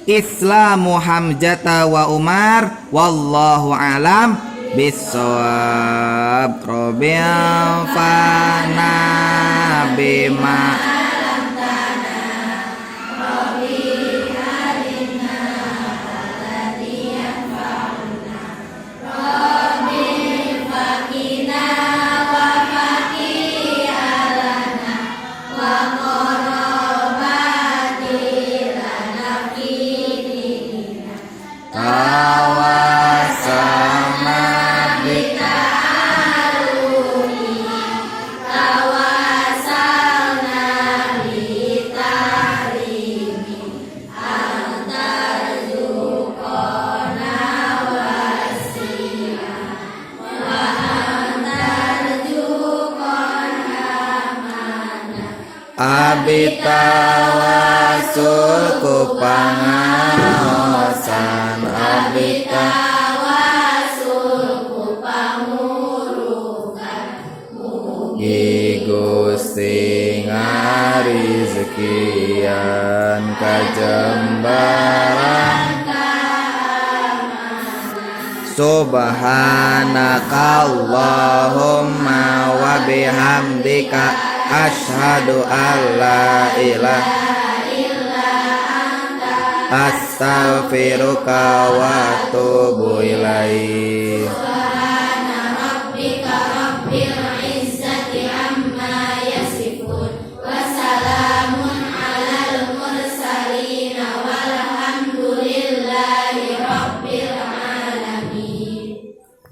Islamu Hamzata wa Umar wallahu alam bisawab. Rabbil fana bima abitawasul ku pangaosan abitawasul ku pamurukan mugi Gusti ngarizekian kajembaran subhanakallahumma wa bihamdika asyhadu alla ilaha illa anta astaghfiruka wa atubu ilaik. Subhana rabbika rabbil